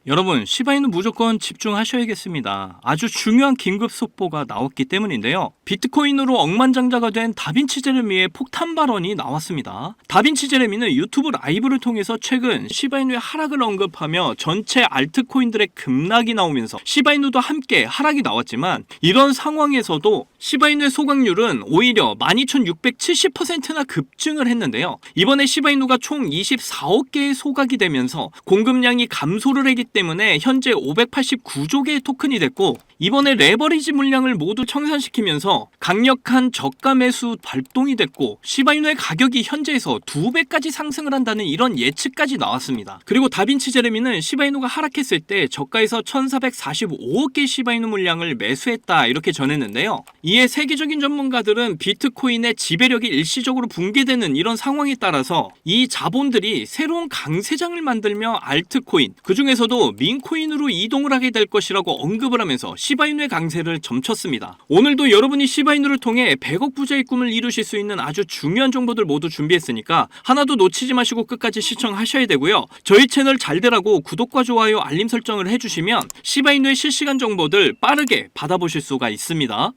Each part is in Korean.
여러분, 시바이누 무조건 집중하셔야겠습니다. 아주 중요한 긴급 속보가 나왔기 때문인데요. 비트코인으로 억만장자가 된 다빈치 제레미의 폭탄 발언이 나왔습니다. 다빈치 제레미는 유튜브 라이브를 통해서 최근 시바이누의 하락을 언급하며 전체 알트코인들의 급락이 나오면서 시바이누도 함께 하락이 나왔지만, 이런 상황에서도 시바이누의 소각률은 오히려 12,670%나 급증을 했는데요. 이번에 시바이누가 총 24억 개의 소각이 되면서 공급량이 감소를 했기 때문에 현재 589조 개의 토큰이 됐고, 이번에 레버리지 물량을 모두 청산시키면서 강력한 저가 매수 발동이 됐고, 시바이누의 가격이 현재에서 2배까지 상승을 한다는 이런 예측까지 나왔습니다. 그리고 다빈치 제레미는 시바이누가 하락했을 때 저가에서 1445억 개의 시바이누 물량을 매수했다 이렇게 전했는데요. 이에 세계적인 전문가들은 비트코인의 지배력이 일시적으로 붕괴되는 이런 상황에 따라서 이 자본들이 새로운 강세장을 만들며 알트코인, 그 중에서도 민코인으로 이동을 하게 될 것이라고 언급을 하면서 시바이누의 강세를 점쳤습니다. 오늘도 여러분이 시바이누를 통해 100억 부자의 꿈을 이루실 수 있는 아주 중요한 정보들 모두 준비했으니까 하나도 놓치지 마시고 끝까지 시청하셔야 되고요. 저희 채널 잘 되라고 구독과 좋아요, 알림 설정을 해주시면 시바이누의 실시간 정보들 빠르게 받아보실 수가 있습니다.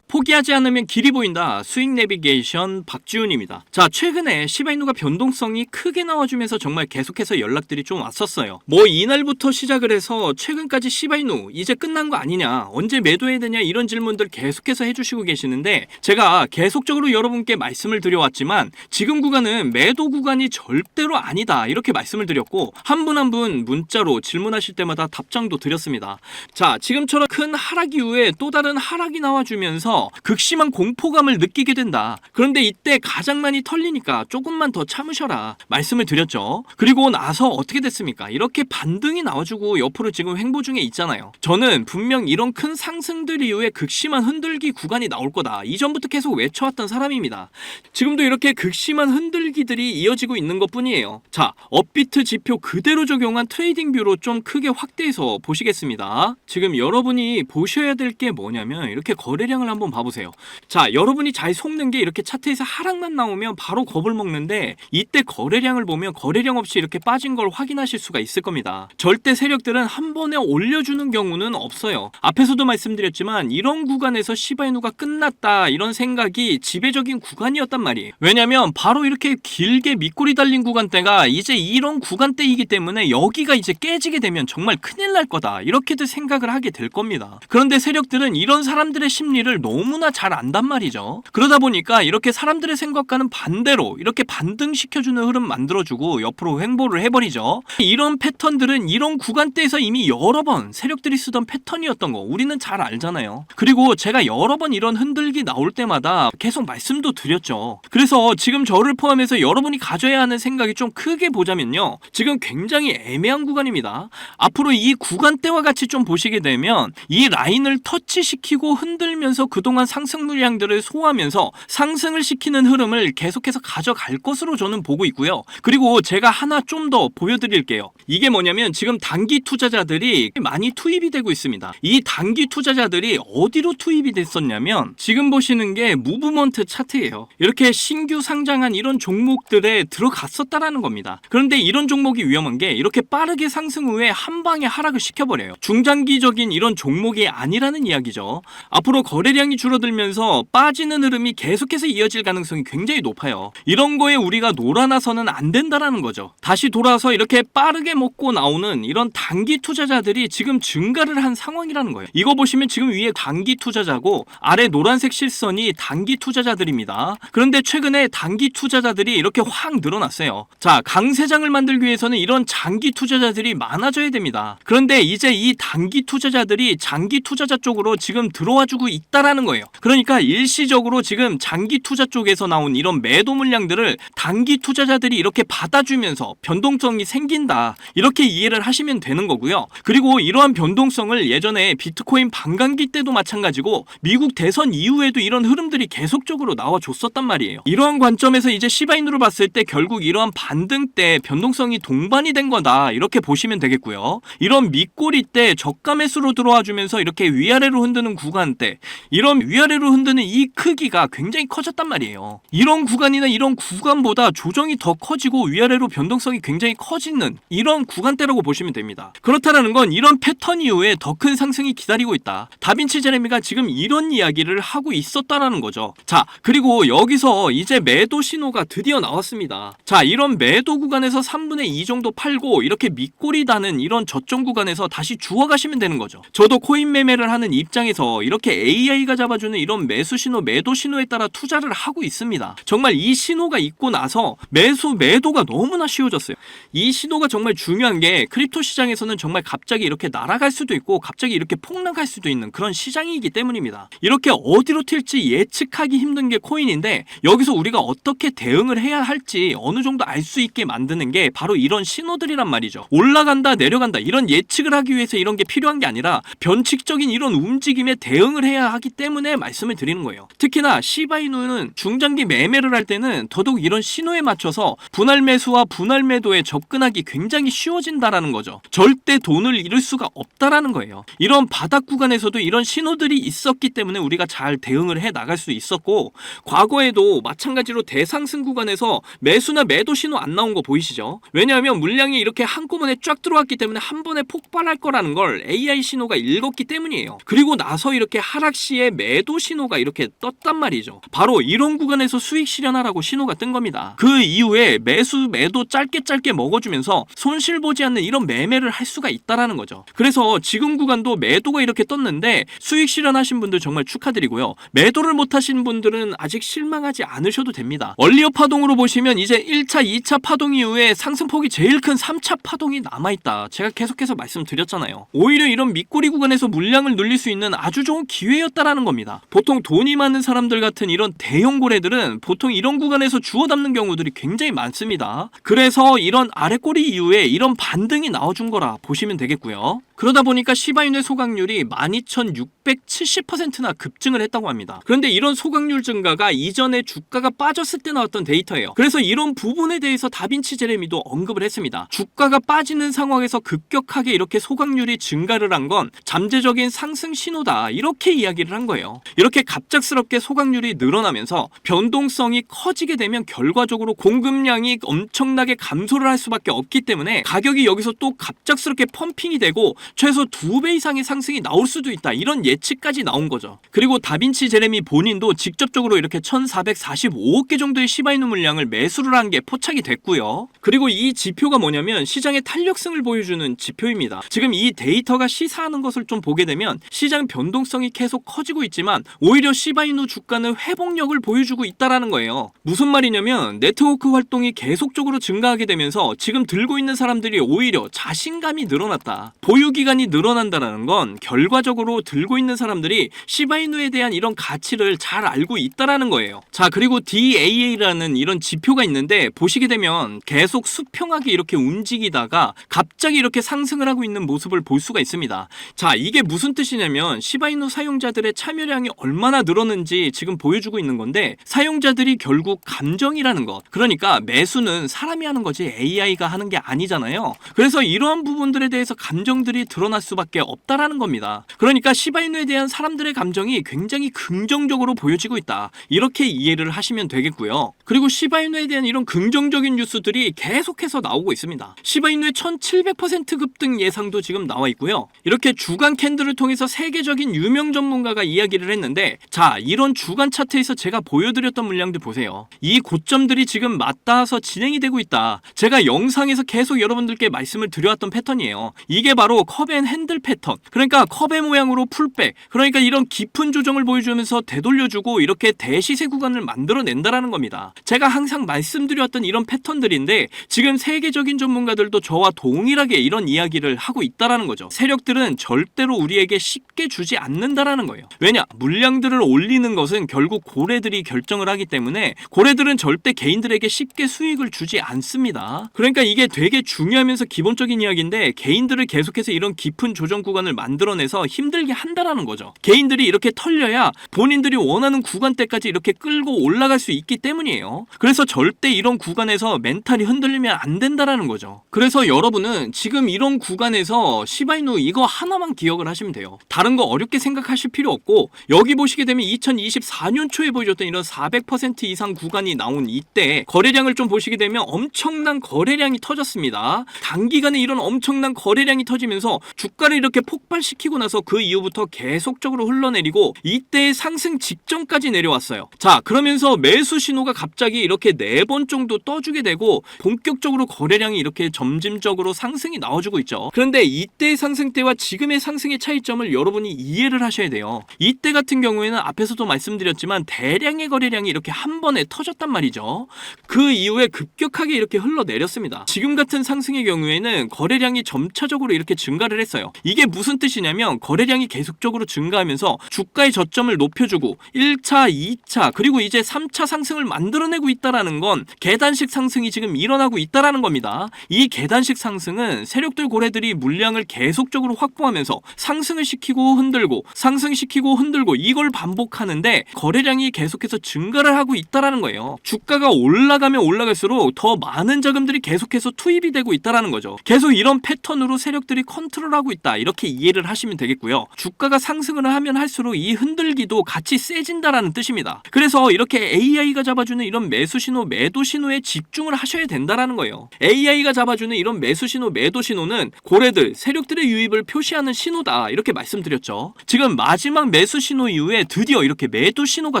포기하지 않으면 길이 보인다. 수익 내비게이션 박지훈입니다. 자, 최근에 시바이누가 변동성이 크게 나와주면서 정말 계속해서 연락들이 좀 왔었어요. 뭐 이날부터 시작을 해서 최근까지 시바이누 이제 끝난 거 아니냐, 언제 매도해야 되냐, 이런 질문들 계속해서 해주시고 계시는데, 제가 계속적으로 여러분께 말씀을 드려왔지만 지금 구간은 매도 구간이 절대로 아니다 이렇게 말씀을 드렸고, 한 분 한 분 문자로 질문하실 때마다 답장도 드렸습니다. 자, 지금처럼 큰 하락 이후에 또 다른 하락이 나와주면서 극심한 공포감을 느끼게 된다. 그런데 이때 가장 많이 털리니까 조금만 더 참으셔라 말씀을 드렸죠. 그리고 나서 어떻게 됐습니까? 이렇게 반등이 나와주고 옆으로 지금 횡보 중에 있잖아요. 저는 분명 이런 큰 상승들 이후에 극심한 흔들기 구간이 나올 거다, 이전부터 계속 외쳐왔던 사람입니다. 지금도 이렇게 극심한 흔들기들이 이어지고 있는 것 뿐이에요. 자, 업비트 지표 그대로 적용한 트레이딩 뷰로 좀 크게 확대해서 보시겠습니다. 지금 여러분이 보셔야 될 게 뭐냐면, 이렇게 거래량을 한번 봐보세요. 자, 여러분이 잘 속는 게 이렇게 차트에서 하락만 나오면 바로 겁을 먹는데, 이때 거래량을 보면 거래량 없이 이렇게 빠진 걸 확인하실 수가 있을 겁니다. 절대 세력들은 한 번에 올려주는 경우는 없어요. 앞에서도 말씀드렸지만 이런 구간에서 시바이누가 끝났다 이런 생각이 지배적인 구간이었단 말이에요. 왜냐면 바로 이렇게 길게 밑골이 달린 구간대가 이제 이런 구간대이기 때문에 여기가 이제 깨지게 되면 정말 큰일 날 거다 이렇게들 생각을 하게 될 겁니다. 그런데 세력들은 이런 사람들의 심리를 너무나 잘 안단 말이죠. 그러다 보니까 이렇게 사람들의 생각과는 반대로 이렇게 반등시켜주는 흐름 만들어주고 옆으로 횡보를 해버리죠. 이런 패턴들은 이런 구간대에서 이미 여러 번 세력들이 쓰던 패턴이었던 거 우리는 잘 알잖아요. 그리고 제가 여러 번 이런 흔들기 나올 때마다 계속 말씀도 드렸죠. 그래서 지금 저를 포함해서 여러분이 가져야 하는 생각이 좀 크게 보자면요, 지금 굉장히 애매한 구간입니다. 앞으로 이 구간대와 같이 좀 보시게 되면 이 라인을 터치시키고 흔들면서 그동안 상승 물량들을 소화하면서 상승을 시키는 흐름을 계속해서 가져갈 것으로 저는 보고 있고요. 그리고 제가 하나 좀 더 보여드릴게요. 이게 뭐냐면 지금 단기 투자자들이 많이 투입이 되고 있습니다. 이 단기 투자자들이 어디로 투입이 됐었냐면, 지금 보시는 게 무브먼트 차트예요. 이렇게 신규 상장한 이런 종목들에 들어갔었다라는 겁니다. 그런데 이런 종목이 위험한 게 이렇게 빠르게 상승 후에 한 방에 하락을 시켜버려요. 중장기적인 이런 종목이 아니라는 이야기죠. 앞으로 거래량이 줄어들면서 빠지는 흐름이 계속해서 이어질 가능성이 굉장히 높아요. 이런 거에 우리가 놀아나서는 안 된다라는 거죠. 다시 돌아서 이렇게 빠르게 먹고 나오는 이런 단기 투자자들이 지금 증가를 한 상황이라는 거예요. 이거 보시면 지금 위에 단기 투자자고 아래 노란색 실선이 단기 투자자들입니다. 그런데 최근에 단기 투자자들이 이렇게 확 늘어났어요. 자, 강세장을 만들기 위해서는 이런 장기 투자자들이 많아져야 됩니다. 그런데 이제 이 단기 투자자들이 장기 투자자 쪽으로 지금 들어와주고 있다라는 거예요. 그러니까 일시적으로 지금 장기 투자 쪽에서 나온 이런 매도 물량들을 단기 투자자들이 이렇게 받아주면서 변동성이 생긴다 이렇게 이해를 하시면 되는 거고요. 그리고 이러한 변동성을 예전에 비트코인 반감기 때도 마찬가지고 미국 대선 이후에도 이런 흐름들이 계속적으로 나와줬었단 말이에요. 이러한 관점에서 이제 시바이누를 봤을 때 결국 이러한 반등 때 변동성이 동반이 된 거다 이렇게 보시면 되겠고요. 이런 밑꼬리 때 저가 매수로 들어와 주면서 이렇게 위아래로 흔드는 구간 때, 이런 위아래로 흔드는 이 크기가 굉장히 커졌단 말이에요. 이런 구간이나 이런 구간보다 조정이 더 커지고 위아래로 변동성이 굉장히 커지는 이런 구간대라고 보시면 됩니다. 그렇다라는 건 이런 패턴 이후에 더 큰 상승이 기다리고 있다. 다빈치 제레미가 지금 이런 이야기를 하고 있었다라는 거죠. 자, 그리고 여기서 이제 매도 신호가 드디어 나왔습니다. 자, 이런 매도 구간에서 3분의 2 정도 팔고 이렇게 밑꼬리 다는 이런 저점 구간에서 다시 주워가시면 되는 거죠. 저도 코인 매매를 하는 입장에서 이렇게 AI가 잡아주는 이런 매수 신호, 매도 신호에 따라 투자를 하고 있습니다. 정말 이 신호가 있고 나서 매도가 너무나 쉬워졌어요. 이 신호가 정말 중요한 게 크립토 시장에서는 정말 갑자기 이렇게 날아갈 수도 있고 갑자기 이렇게 폭락할 수도 있는 그런 시장이기 때문입니다. 이렇게 어디로 튈지 예측하기 힘든 게 코인인데 여기서 우리가 어떻게 대응을 해야 할지 어느 정도 알 수 있게 만드는 게 바로 이런 신호들이란 말이죠. 올라간다 내려간다 이런 예측을 하기 위해서 이런 게 필요한 게 아니라 변칙적인 이런 움직임에 대응을 해야 하기 때문에 말씀을 드리는 거예요. 특히나 시바이누는 중장기 매매를 할 때는 더더욱 이런 신호에 맞춰서 분할 매수와 분할 매도에 접근하기 굉장히 쉬워진다라는 거죠. 절대 돈을 잃을 수가 없다라는 거예요. 이런 바닥 구간에서도 이런 신호들이 있었기 때문에 우리가 잘 대응을 해 나갈 수 있었고 과거에도 마찬가지로 대상승 구간에서 매수나 매도 신호 안 나온 거 보이시죠? 왜냐하면 물량이 이렇게 한꺼번에 쫙 들어왔기 때문에 한 번에 폭발할 거라는 걸 AI 신호가 읽었기 때문이에요. 그리고 나서 이렇게 하락 시에 매도 신호가 이렇게 떴단 말이죠. 바로 이런 구간에서 수익 실현하라고 신호가 뜬 겁니다. 그 이후에 매수 매도 짧게 먹어주면서 손실 보지 않는 이런 매매를 할 수가 있다라는 거죠. 그래서 지금 구간도 매도가 이렇게 떴는데 수익 실현하신 분들 정말 축하드리고요. 매도를 못하신 분들은 아직 실망하지 않으셔도 됩니다. 얼리어 파동으로 보시면 이제 1차, 2차 파동 이후에 상승폭이 제일 큰 3차 파동이 남아있다. 제가 계속해서 말씀드렸잖아요. 오히려 이런 밑꼬리 구간에서 물량을 늘릴 수 있는 아주 좋은 기회였다라는 겁니다. 보통 돈이 많은 사람들 같은 이런 대형 고래들은 보통 이런 구간에서 주워 담는 경우들이 굉장히 많습니다. 그래서 이런 아래꼬리 이후에 이런 반등이 나와준 거라 보시면 되겠고요. 그러다 보니까 시바이누의 소각률이 12,670%나 급증을 했다고 합니다. 그런데 이런 소각률 증가가 이전에 주가가 빠졌을 때 나왔던 데이터예요. 그래서 이런 부분에 대해서 다빈치 제레미도 언급을 했습니다. 주가가 빠지는 상황에서 급격하게 이렇게 소각률이 증가를 한 건 잠재적인 상승 신호다. 이렇게 이야기를 한 거예요. 이렇게 갑작스럽게 소각률이 늘어나면서 변동성이 커지게 되면 결과적으로 공급량이 엄청나게 감소를 할 수밖에 없기 때문에 가격이 여기서 또 갑작스럽게 펌핑이 되고 최소 2배 이상의 상승이 나올 수도 있다. 이런 예측까지 나온 거죠. 그리고 다빈치 제레미 본인도 직접적으로 이렇게 1,445억 개 정도의 시바이누 물량을 매수를 한 게 포착이 됐고요. 그리고 이 지표가 뭐냐면 시장의 탄력성을 보여주는 지표입니다. 지금 이 데이터가 시사하는 것을 좀 보게 되면 시장 변동성이 계속 커지고 있지만 오히려 시바이누 주가는 회복력을 보여주고 있다라는 거예요. 무슨 말이냐면 네트워크 활동이 계속적으로 증가하게 되면서 지금 들고 있는 사람들이 오히려 자신감이 늘어났다. 보유 기간이 늘어난다는 건 결과적으로 들고 있는 사람들이 시바이누에 대한 이런 가치를 잘 알고 있다라는 거예요. 자, 그리고 DAA라는 이런 지표가 있는데 보시게 되면 계속 수평하게 이렇게 움직이다가 갑자기 이렇게 상승을 하고 있는 모습을 볼 수가 있습니다. 자, 이게 무슨 뜻이냐면 시바이누 사용자들의 참여량이 얼마나 늘었는지 지금 보여주고 있는 건데 사용자들이 결국 감정이라는 것. 그러니까 매수는 사람이 하는 거지 AI가 하는 게 아니잖아요. 그래서 이러한 부분들에 대해서 감정들이 드러날 수밖에 없다라는 겁니다. 그러니까 시바이누에 대한 사람들의 감정이 굉장히 긍정적으로 보여지고 있다. 이렇게 이해를 하시면 되겠고요. 그리고 시바이누에 대한 이런 긍정적인 뉴스들이 계속해서 나오고 있습니다. 시바이누의 1700% 급등 예상도 지금 나와 있고요. 이렇게 주간 캔들을 통해서 세계적인 유명 전문가가 이야기를 했는데 자, 이런 주간 차트에서 제가 보여드렸던 물량들 보세요. 이 고점들이 지금 맞닿아서 진행이 되고 있다. 제가 영상에서 계속 여러분들께 말씀을 드려왔던 패턴이에요. 이게 바로 컵 앤 핸들 패턴. 그러니까 컵의 모양으로 풀백. 그러니까 이런 깊은 조정을 보여주면서 되돌려주고 이렇게 대시세 구간을 만들어낸다라는 겁니다. 제가 항상 말씀드렸던 이런 패턴들인데 지금 세계적인 전문가들도 저와 동일하게 이런 이야기를 하고 있다라는 거죠. 세력들은 절대로 우리에게 쉽게 주지 않는다라는 거예요. 왜냐? 물량들을 올리는 것은 결국 고래들이 결정을 하기 때문에 고래들은 절대 개인들에게 쉽게 수익을 주지 않습니다. 그러니까 이게 되게 중요하면서 기본적인 이야기인데 개인들을 계속해서 이런 깊은 조정 구간을 만들어내서 힘들게 한다라는 거죠. 개인들이 이렇게 털려야 본인들이 원하는 구간대까지 이렇게 끌고 올라갈 수 있기 때문이에요. 그래서 절대 이런 구간에서 멘탈이 흔들리면 안 된다라는 거죠. 그래서 여러분은 지금 이런 구간에서 시바이누 이거 하나만 기억을 하시면 돼요. 다른 거 어렵게 생각하실 필요 없고, 여기 보시게 되면 2024년 초에 보여줬던 이런 400% 이상 구간이 나온 이때 거래량을 좀 보시게 되면 엄청난 거래량이 터졌습니다. 단기간에 이런 엄청난 거래량이 터지면서 주가를 이렇게 폭발시키고 나서 그 이후부터 계속적으로 흘러내리고 이때의 상승 직전까지 내려왔어요. 자, 그러면서 매수 신호가 갑자기 이렇게 4번 정도 떠주게 되고 본격적으로 거래량이 이렇게 점진적으로 상승이 나와주고 있죠. 그런데 이때의 상승 때와 지금의 상승의 차이점을 여러분이 이해를 하셔야 돼요. 이때 같은 경우에는 앞에서도 말씀드렸지만 대량의 거래량이 이렇게 한 번에 터졌단 말이죠. 그 이후에 급격하게 이렇게 흘러내렸습니다. 지금 같은 상승의 경우에는 거래량이 점차적으로 이렇게 증가를 했어요. 이게 무슨 뜻이냐면 거래량이 계속적으로 증가하면서 주가의 저점을 높여주고 1차, 2차 그리고 이제 3차 상승을 만들어내고 있다라는 건 계단식 상승이 지금 일어나고 있다라는 겁니다. 이 계단식 상승은 세력들 고래들이 물량을 계속적으로 확보하면서 상승을 시키고 흔들고 상승시키고 흔들고 이걸 반복하는데 거래량이 계속해서 증가를 하고 있다라는 거예요. 주가가 올라가면 올라갈수록 더 많은 자금들이 계속해서 투입이 되고 있다라는 거죠. 계속 이런 패턴으로 세력들이 컨트롤하고 있다, 이렇게 이해를 하시면 되겠고요. 주가가 상승을 하면 할수록 이 흔들기도 같이 세진다라는 뜻입니다. 그래서 이렇게 AI가 잡아주는 이런 매수 신호, 매도 신호에 집중을 하셔야 된다라는 거예요. AI가 잡아주는 이런 매수 신호, 매도 신호는 고래들, 세력들의 유입을 표시하는 신호다, 이렇게 말씀드렸죠. 지금 마지막 매수 신호 이후에 드디어 이렇게 매도 신호가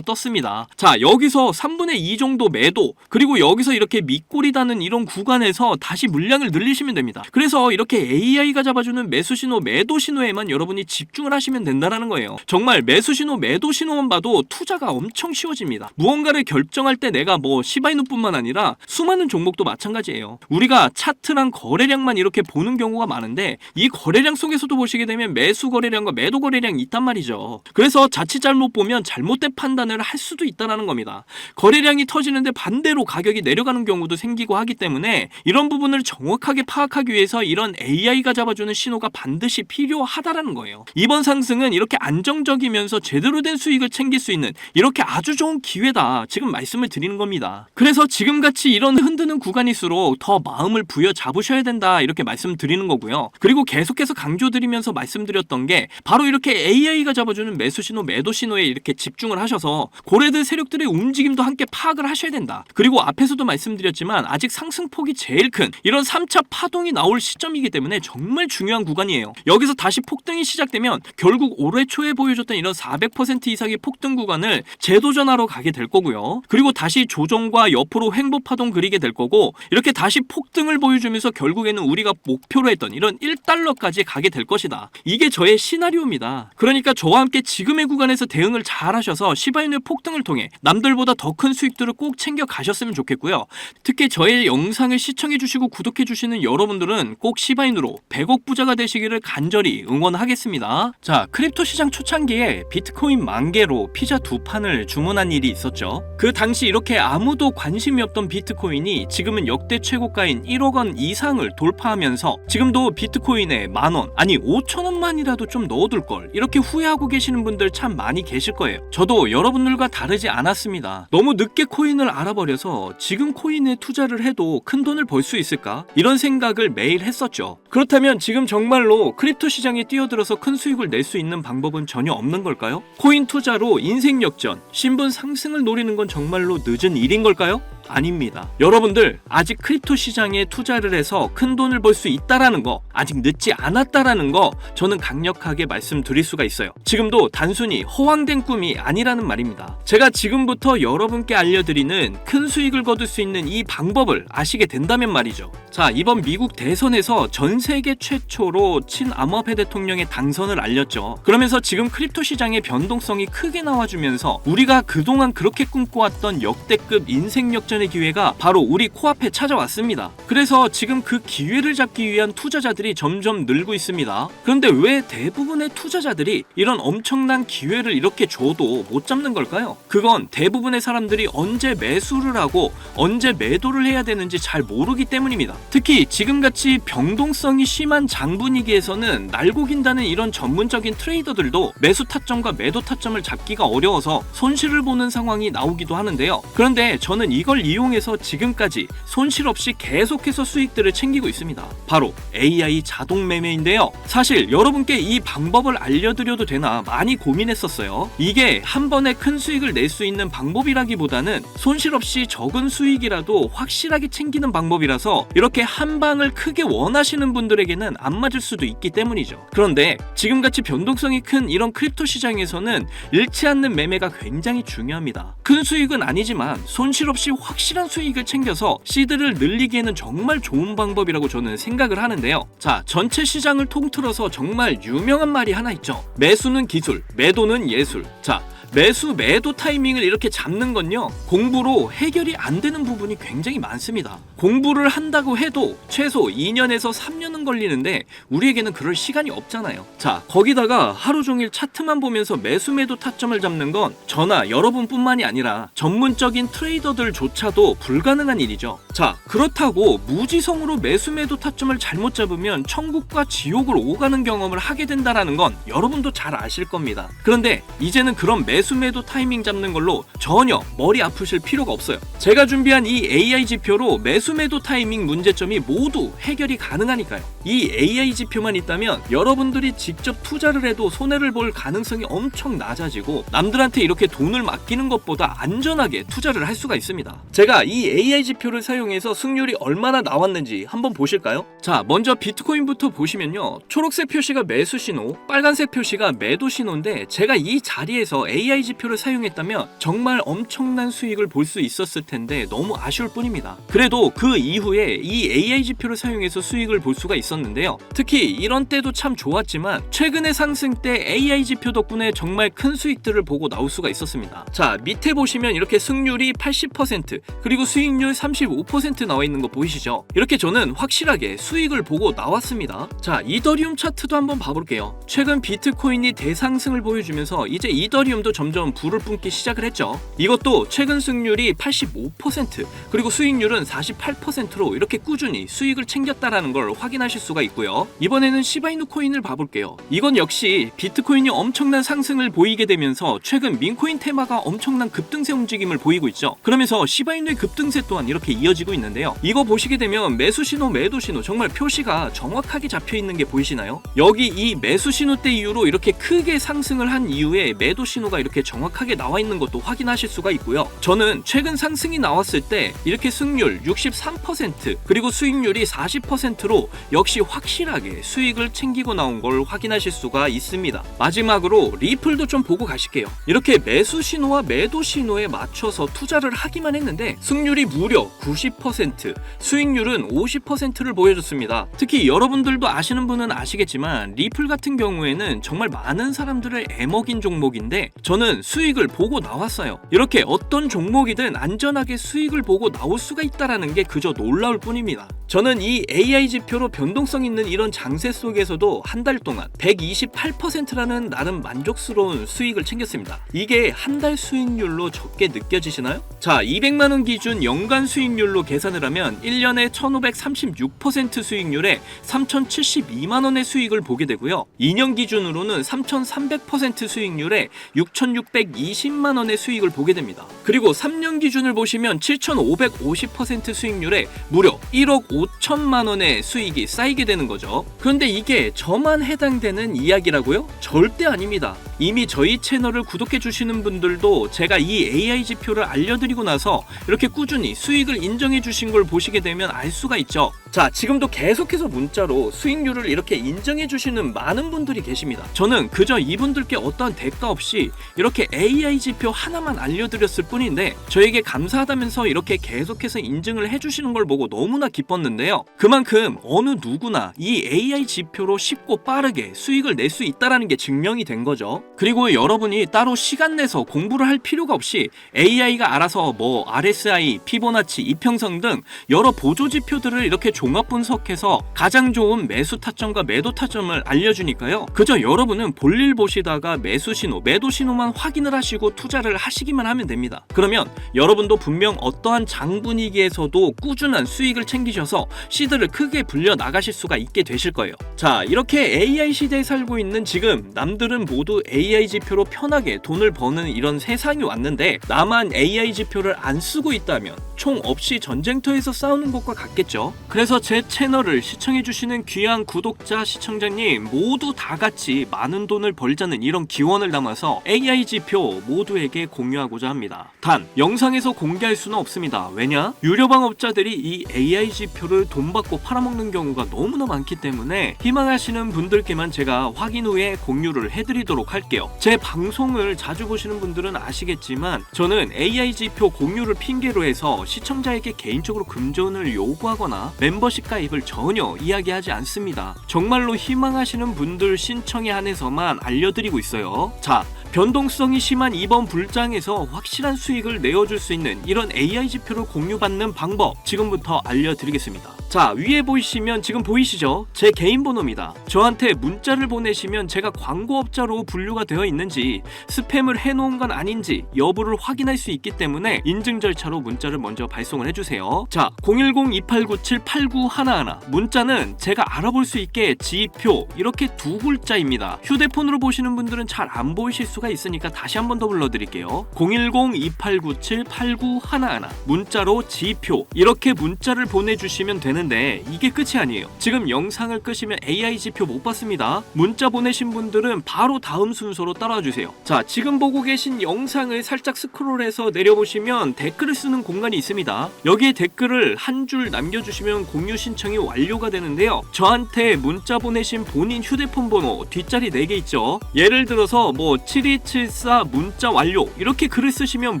떴습니다. 자, 여기서 3분의 2 정도 매도, 그리고 여기서 이렇게 밑골이 닿는 이런 구간에서 다시 물량을 늘리시면 됩니다. 그래서 이렇게 AI가 잡아주는 매수 신호, 매도 신호에만 여러분이 집중을 하시면 된다는 거예요. 정말 매수 신호, 매도 신호만 봐도 투자가 엄청 쉬워집니다. 무언가를 결정할 때 내가 뭐 시바이누뿐만 아니라 수많은 종목도 마찬가지예요. 우리가 차트랑 거래량만 이렇게 보는 경우가 많은데 이 거래량 속에서도 보시게 되면 매수 거래량과 매도 거래량이 있단 말이죠. 그래서 자칫 잘못 보면 잘못된 판단을 할 수도 있다는 겁니다. 거래량이 터지는데 반대로 가격이 내려가는 경우도 생기고 하기 때문에 이런 부분을 정확하게 파악하기 위해서 이런 AI가 잡아주는 신호가 반드시 필요하다라는 거예요. 이번 상승은 이렇게 안정적이면서 제대로 된 수익을 챙길 수 있는 이렇게 아주 좋은 기회다, 지금 말씀을 드리는 겁니다. 그래서 지금같이 이런 흔드는 구간일수록 더 마음을 부여잡으셔야 된다, 이렇게 말씀드리는 거고요. 그리고 계속해서 강조드리면서 말씀드렸던 게 바로 이렇게 AI가 잡아주는 매수 신호, 매도 신호에 이렇게 집중을 하셔서 고래들 세력들의 움직임도 함께 파악을 하셔야 된다. 그리고 앞에서도 말씀드렸지만 아직 상승폭이 제일 큰 이런 3차 파동이 나올 시점이기 때문에 정말 중요한 구간이에요. 여기서 다시 폭등이 시작되면 결국 올해 초에 보여줬던 이런 400% 이상의 폭등 구간을 재도전하러 가게 될 거고요. 그리고 다시 조정과 옆으로 횡보 파동 그리게 될 거고, 이렇게 다시 폭등을 보여주면서 결국에는 우리가 목표로 했던 이런 1달러까지 가게 될 것이다. 이게 저의 시나리오입니다. 그러니까 저와 함께 지금의 구간에서 대응을 잘 하셔서 시바이누의 폭등을 통해 남들보다 더 큰 수익들을 꼭 챙겨 가셨으면 좋겠고요. 특히 저의 영상을 시청해 주시고 구독해 주시는 여러분들은 꼭 시바이누로 100억 부자가 되시기를 간절히 응원하겠습니다. 자, 크립토 시장 초창기에 비트코인 10,000개로 피자 2판을 주문한 일이 있었죠. 그 당시 이렇게 아무도 관심이 없던 비트코인이 지금은 역대 최고가인 1억 원 이상을 돌파하면서 지금도 비트코인에 10,000원, 아니 5,000원만이라도 좀 넣어둘 걸, 이렇게 후회하고 계시는 분들 참 많이 계실 거예요. 저도 여러분들과 다르지 않았습니다. 너무 늦게 코인을 알아버려서 지금 코인에 투자를 해도 큰 돈을 벌 수 있을까? 이런 생각을 매일 했었죠. 그렇다면 지금 정말로 크립토 시장에 뛰어들어서 큰 수익을 낼 수 있는 방법은 전혀 없는 걸까요? 코인 투자로 인생 역전, 신분 상승을 노리는 건 정말로 늦은 일인 걸까요? 아닙니다. 여러분들 아직 크립토 시장에 투자를 해서 큰 돈을 벌 수 있다라는 거, 아직 늦지 않았다라는 거 저는 강력하게 말씀드릴 수가 있어요. 지금도 단순히 허황된 꿈이 아니라는 말입니다. 제가 지금부터 여러분께 알려드리는 큰 수익을 거둘 수 있는 이 방법을 아시게 된다면 말이죠. 자, 이번 미국 대선에서 전 세계 최초로 친암호화폐 대통령의 당선을 알렸죠. 그러면서 지금 크립토 시장의 변동성이 크게 나와주면서 우리가 그동안 그렇게 꿈꿔왔던 역대급 인생 역전 10년의 기회가 바로 우리 코앞에 찾아왔습니다. 그래서 지금 그 기회를 잡기 위한 투자자들이 점점 늘고 있습니다. 그런데 왜 대부분의 투자자들이 이런 엄청난 기회를 이렇게 줘도 못 잡는 걸까요? 그건 대부분의 사람들이 언제 매수를 하고 언제 매도를 해야 되는지 잘 모르기 때문입니다. 특히 지금같이 변동성이 심한 장 분위기에서는 날고 긴다는 이런 전문적인 트레이더들도 매수 타점과 매도 타점을 잡기가 어려워서 손실을 보는 상황이 나오기도 하는데요. 그런데 저는 이걸 이용해서 지금까지 손실 없이 계속해서 수익들을 챙기고 있습니다. 바로 AI 자동 매매인데요. 사실 여러분께 이 방법을 알려드려도 되나 많이 고민했었어요. 이게 한 번에 큰 수익을 낼 수 있는 방법이라기보다는 손실 없이 적은 수익이라도 확실하게 챙기는 방법이라서 이렇게 한 방을 크게 원하시는 분들에게는 안 맞을 수도 있기 때문이죠. 그런데 지금같이 변동성이 큰 이런 크립토 시장에서는 잃지 않는 매매가 굉장히 중요합니다. 큰 수익은 아니지만 손실 없이 확실한 수익을 챙겨서 시드를 늘리기에는 정말 좋은 방법이라고 저는 생각을 하는데요. 자, 전체 시장을 통틀어서 정말 유명한 말이 하나 있죠. 매수는 기술, 매도는 예술. 자, 매수 매도 타이밍을 이렇게 잡는 건요, 공부로 해결이 안 되는 부분이 굉장히 많습니다. 공부를 한다고 해도 최소 2년에서 3년은 걸리는데 우리에게는 그럴 시간이 없잖아요. 자, 거기다가 하루 종일 차트만 보면서 매수 매도 타점을 잡는 건 저나 여러분뿐만이 아니라 전문적인 트레이더들조차도 불가능한 일이죠. 자, 그렇다고 무지성으로 매수 매도 타점을 잘못 잡으면 천국과 지옥을 오가는 경험을 하게 된다는 건 여러분도 잘 아실 겁니다. 그런데 이제는 그런 매수 매도 타이밍 잡는 걸로 전혀 머리 아프실 필요가 없어요. 제가 준비한 이 AI 지표로 매수 매도 타이밍 문제점이 모두 해결이 가능하니까요. 이 AI 지표만 있다면 여러분들이 직접 투자를 해도 손해를 볼 가능성이 엄청 낮아지고 남들한테 이렇게 돈을 맡기는 것보다 안전하게 투자를 할 수가 있습니다. 제가 이 AI 지표를 사용해서 승률이 얼마나 나왔는지 한번 보실까요? 자, 먼저 비트코인부터 보시면요, 초록색 표시가 매수 신호, 빨간색 표시가 매도 신호인데 제가 이 자리에서 AI 지표를 사용했다면 정말 엄청난 수익을 볼 수 있었을 텐데 너무 아쉬울 뿐입니다. 그래도 그 이후에 이 AI 지표를 사용해서 수익을 볼 수가 있었는데요. 특히 이런 때도 참 좋았지만 최근의 상승 때 AI 지표 덕분에 정말 큰 수익들을 보고 나올 수가 있었습니다. 자, 밑에 보시면 이렇게 승률이 80% 그리고 수익률 35% 나와 있는 거 보이시죠? 이렇게 저는 확실하게 수익을 보고 나왔습니다. 자, 이더리움 차트도 한번 봐볼게요. 최근 비트코인이 대상승을 보여주면서 이제 이더리움도 점점 불을 뿜기 시작을 했죠. 이것도 최근 승률이 85% 그리고 수익률은 48%로 이렇게 꾸준히 수익을 챙겼다라는 걸 확인하실 수가 있고요. 이번에는 시바이누 코인을 봐볼게요. 이건 역시 비트코인이 엄청난 상승을 보이게 되면서 최근 민코인 테마가 엄청난 급등세 움직임을 보이고 있죠. 그러면서 시바이누의 급등세 또한 이렇게 이어지고 있는데요. 이거 보시게 되면 매수 신호, 매도 신호 정말 표시가 정확하게 잡혀 있는 게 보이시나요? 여기 이 매수 신호 때 이후로 이렇게 크게 상승을 한 이후에 매도 신호가 이렇게 정확하게 나와 있는 것도 확인하실 수가 있고요. 저는 최근 상승이 나왔을 때 이렇게 승률 63% 그리고 수익률이 40%로 역시 확실하게 수익을 챙기고 나온 걸 확인하실 수가 있습니다. 마지막으로 리플도 좀 보고 가실게요. 이렇게 매수 신호와 매도 신호에 맞춰서 투자를 하기만 했는데 승률이 무려 90%, 수익률은 50%를 보여줬습니다. 특히 여러분들도 아시는 분은 아시겠지만 리플 같은 경우에는 정말 많은 사람들을 애먹인 종목인데 저는 수익을 보고 나왔어요. 이렇게 어떤 종목이든 안전하게 수익을 보고 나올 수가 있다는 게 그저 놀라울 뿐입니다. 저는 이 AI 지표로 변동성 있는 이런 장세 속에서도 한 달 동안 128%라는 나름 만족스러운 수익을 챙겼습니다. 이게 한 달 수익률로 적게 느껴지시나요? 자, 200만원 기준 연간 수익률로 계산을 하면 1년에 1536% 수익률에 3072만원의 수익을 보게 되고요. 2년 기준으로는 3300% 수익률에 6620만원의 수익을 보게 됩니다. 그리고 3년 기준을 보시면 7550% 수익률에 무려 1억 5천만원의 수익이 쌓이게 되는 거죠. 그런데 이게 저만 해당되는 이야기라고요? 절대 아닙니다. 이미 저희 채널을 구독해 주시는 분들도 제가 이 AI 지표를 알려드리고 나서 이렇게 꾸준히 수익을 인정해 주신 걸 보시게 되면 알 수가 있죠. 자, 지금도 계속해서 문자로 수익률을 이렇게 인정해 주시는 많은 분들이 계십니다. 저는 그저 이분들께 어떠한 대가 없이 이렇게 AI 지표 하나만 알려드렸을 뿐인데 저에게 감사하다면서 이렇게 계속해서 인증을 해주시는 걸 보고 너무나 기뻤는데요. 그만큼 어느 누구나 이 AI 지표로 쉽고 빠르게 수익을 낼 수 있다는 게 증명이 된 거죠. 그리고 여러분이 따로 시간 내서 공부를 할 필요가 없이 AI가 알아서 뭐 RSI, 피보나치, 이평선 등 여러 보조 지표들을 이렇게 종합 분석해서 가장 좋은 매수 타점과 매도 타점을 알려주니까요. 그저 여러분은 볼일 보시다가 매수 신호, 매도 신호만 확인을 하시고 투자를 하시기만 하면 됩니다. 그러면 여러분도 분명 어떠한 장 분위기에서도 꾸준한 수익을 챙기셔서 시드를 크게 불려 나가실 수가 있게 되실 거예요. 자, 이렇게 AI 시대에 살고 있는 지금 남들은 모두 AI 지표로 편하게 돈을 버는 이런 세상이 왔는데 나만 AI 지표를 안 쓰고 있다면 총 없이 전쟁터에서 싸우는 것과 같겠죠. 그래서 제 채널을 시청해주시는 귀한 구독자, 시청자님 모두 다 같이 많은 돈을 벌자는 이런 기원을 담아서 AI 지표 모두에게 공유하고자 합니다. 단 영상에서 공개할 수는 없습니다. 왜냐? 유료방업자들이 이 AI 지표를 돈 받고 팔아먹는 경우가 너무나 많기 때문에 희망하시는 분들께만 제가 확인 후에 공유를 해드리도록 할게요. 제 방송을 자주 보시는 분들은 아시겠지만 저는 AI 지표 공유를 핑계로 해서 시청자에게 개인적으로 금전을 요구하거나 멤버십 가입을 전혀 이야기하지 않습니다. 정말로 희망하시는 분들 신청에 한해서만 알려드리고 있어요. 자, 변동성이 심한 이번 불장에서 확실한 수익을 내어줄 수 있는 이런 AI 지표를 공유받는 방법 지금부터 알려드리겠습니다. 자, 위에 보이시면 지금 보이시죠? 제 개인 번호입니다. 저한테 문자를 보내시면 제가 광고업자로 분류가 되어 있는지 스팸을 해놓은 건 아닌지 여부를 확인할 수 있기 때문에 인증 절차로 문자를 먼저 발송을 해주세요. 자, 010-2897-8911 문자는 제가 알아볼 수 있게 지표 이렇게 두 글자입니다. 휴대폰으로 보시는 분들은 잘 안 보이실 수가 있으니까 다시 한 번 더 불러드릴게요. 010-2897-8911 문자로 지표 이렇게 문자를 보내주시면 되는데 이게 끝이 아니에요. 지금 영상을 끄시면 AI 지표 못 봤습니다. 문자 보내신 분들은 바로 다음 순서로 따라와 주세요. 자, 지금 보고 계신 영상을 살짝 스크롤해서 내려보시면 댓글을 쓰는 공간이 있습니다. 여기에 댓글을 한 줄 남겨주시면 공유 신청이 완료가 되는데요. 저한테 문자 보내신 본인 휴대폰 번호 뒷자리 4개 있죠. 예를 들어서 뭐 7274 문자 완료 이렇게 글을 쓰시면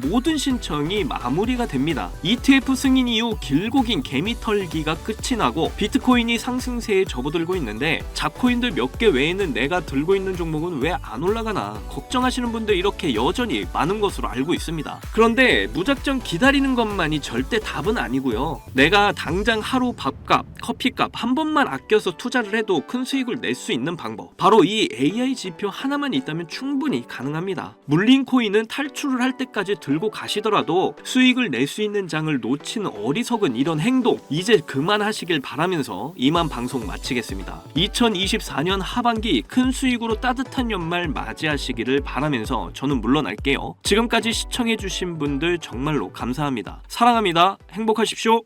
모든 신청이 마무리가 됩니다. ETF 승인 이후 길고 긴 개미털기가 끝이 나고 비트코인이 상승세에 접어들고 있는데 잡코인들 몇 개 외에는 내가 들고 있는 종목은 왜 안 올라가나 걱정하시는 분들 이렇게 여전히 많은 것으로 알고 있습니다. 그런데 무작정 기다리는 것만이 절대 답은 아니고요. 내가 당장 하루 밥값, 커피값 한 번만 아껴서 투자를 해도 큰 수익을 낼 수 있는 방법 바로 이 AI 지표 하나만 있다면 충분히 가능합니다. 물린 코인은 탈출을 할 때까지 들고 가시더라도 수익을 낼 수 있는 장을 놓치는 어리석은 이런 행동 이제 그만하시길 바라면서 이만 방송 마치겠습니다. 2024년 하반기 큰 수익으로 따뜻한 연말 맞이하시기를 바라면서 저는 물러날게요. 지금까지 시청해주신 분들 정말로 감사합니다. 사랑합니다. 행복하십시오.